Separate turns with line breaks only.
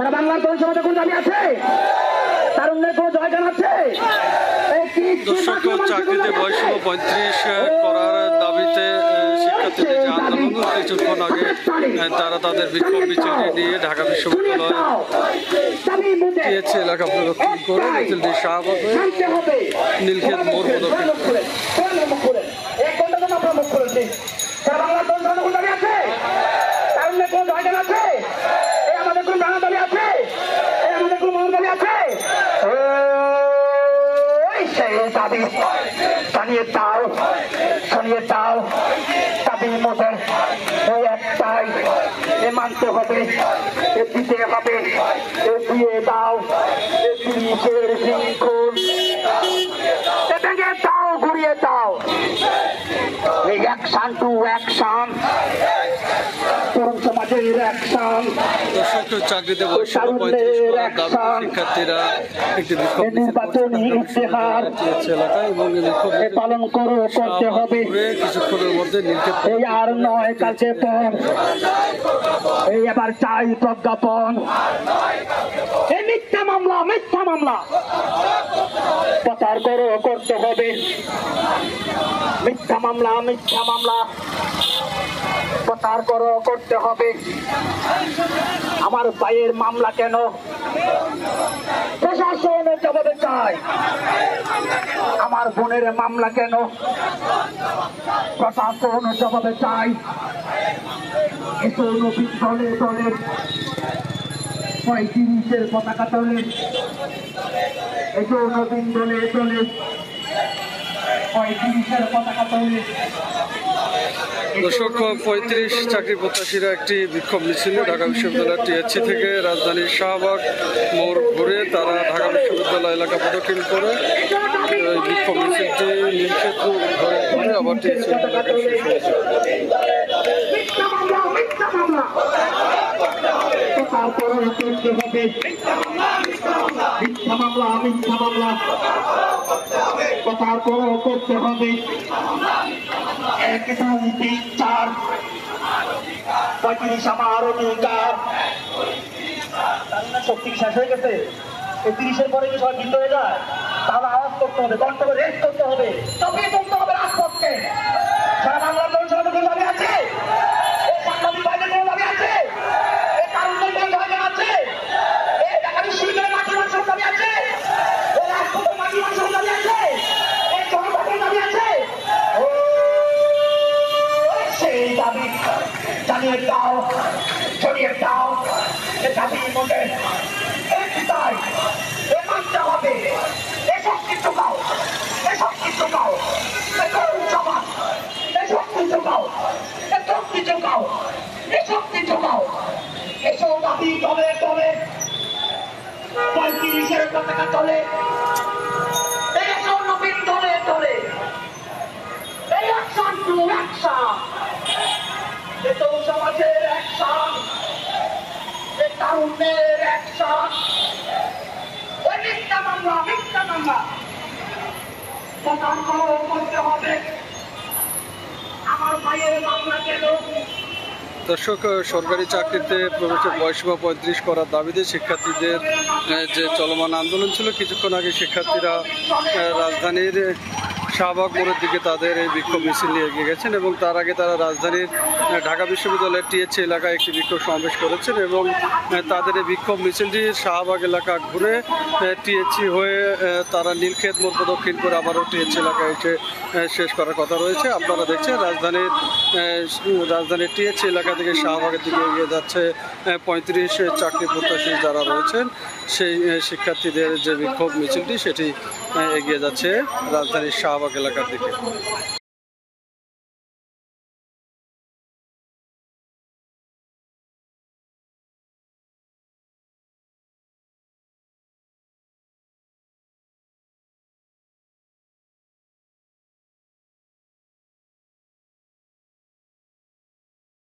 সারা বাংলার তরুণ সমাজে কোন দাবি আছে? তারুণ্যের কোন জয়গান আছে?
দর্শক, চাকরিতে বয়সসীমা 35 করার দাবিতে শিক্ষার্থীদের যে আন্দোলন, কিছুক্ষণ আগে তারা তাদের বিক্ষোভ মিছিলটি নিয়ে ঢাকা বিশ্ববিদ্যালয় টিএসসি এলাকা প্রদক্ষিণ করে মিছিলটি শাহবাগ হয়ে নীলক্ষেত মোড় প্রদক্ষিণ করে।
জানিয়ে দাও, শুনিয়ে দাও, দাবির মধ্যে একটাই, এ মানতে হবে, এ দিতে হবে, এ দিয়ে দাও, এ পুলিশের শৃঙ্খল এ ভেঙে দাও, ঘুরিয়ে দাও। এই অ্যাকশন টু অ্যাকশন, তরুণ সমাজের অ্যাকশন।
দর্শক, চাকরিতে বয়সসীমা 35 করার দাবিতে শিক্ষার্থীরা একটি বিক্ষোভ
নির্বাচনী ইশতেহার
এলাকায় এবং
পালন করতে হবে
কিছুক্ষণের মধ্যে নীলক্ষেত।
এই আর নয় কালকে পণ, এই এবার চাই প্রজ্ঞাপন। এই মিথ্যা মামলা, মিথ্যা মামলা প্রচার করতে হবে। মিথ্যা মামলা, মিথ্যা মামলা প্রচার করতে হবে। আমার ভাইয়ের মামলা কেন? প্রশাসনের জবাবে চাই। আমার বোনের মামলা কেন? প্রশাসন জবাবে চাই। দলে দলে 35-এর পতাকা তলে, নবীন দলে দলে 35-এর পতাকা তলে।
দর্শক, 35 চাকরি প্রত্যাশীরা একটি বিক্ষোভ মিছিল ঢাকা বিশ্ববিদ্যালয় টিএসসি থেকে রাজধানীর শাহবাগ মোড় ঘুরে তারা ঢাকা বিশ্ববিদ্যালয় এলাকা প্রদক্ষিণ করে বিক্ষোভ মিছিলটি নীলক্ষেত ঘরে ঘুরে আবার টিএসসি এলাকায় শেষ হয়েছে।
করতে হবে 1, 2, 3, 4, 35 আমার অধিকার। শক্তি শেষ হয়ে গেছে। এই 30-এর পরে কি সবাই বৃদ্ধ হয়ে যায়? তাহলে আওয়াজ করতে হবে, কষ্ট করে রেস্ট করতে হবে, চাপিয়ে তুলতে হবে রাজপথকে। সারা বাংলার তরুণ সমাজে কোন দাবি আছে? এই সাংবাদিক ভাইদের কোন দাবি আছে? এই কারণের কোন দাবি আছে? এই ঢাকা বিশ্ববিদ্যালয়ের মাটি মানুষের দাবি আছে? এই রাজপথের মাটি মানুষের দাবি আছে? এই জনগণের দাবি আছে? সেই দাবি জানিয়ে দাও, ছড়িয়ে দাও। এ দাবির মধ্যে একটাই, এ মানতে হবে, এ শক্তি যোগাও, এ শক্তি যোগাও, এ তরুণ সমাজ, এ শক্তি যোগাও, এ শক্তি যোগাও, এ শক্তি যোগাও। এসব দাবি তলে তলে 35-এর পতাকা তলে, এই নবীন তলে তলে, এই অ্যাকশন টু অ্যাকশন, এই তরুণ সমাজের অ্যাকশন, এই তারুণ্যের অ্যাকশন। ওই মিথ্যা মামলা, মিথ্যা মামলা প্রচার করতে হবে। আমার ভাইয়ের মামলা কেন?
দর্শক, সরকারি চাকরিতে প্রবেশের বয়সসীমা 35 করার দাবিতে শিক্ষার্থীদের যে চলমান আন্দোলন ছিল, কিছুক্ষণ আগে শিক্ষার্থীরা রাজধানীর শাহবাগ মোড়ের দিকে তাদের এই বিক্ষোভ মিছিল নিয়ে এগিয়ে গেছেন এবং তার আগে তারা রাজধানীর ঢাকা বিশ্ববিদ্যালয়ের টিএসসি এলাকায় একটি বিক্ষোভ সমাবেশ করেছেন এবং তাদের এই বিক্ষোভ মিছিলটি শাহবাগ এলাকা ঘুরে টিএসসি হয়ে তারা নীলক্ষেত মোড় প্রদক্ষিণ করে আবারও টিএসসি এলাকায় এসে শেষ করার কথা রয়েছে। আপনারা দেখছেন রাজধানীর টিএসসি এলাকা থেকে শাহবাগের দিকে এগিয়ে যাচ্ছে 35 চাকরি প্রত্যাশী যারা রয়েছেন সেই শিক্ষার্থীদের যে বিক্ষোভ মিছিলটি সেটি এগিয়ে যাচ্ছে রাজধানীর শাহবাগ এলাকার দিকে।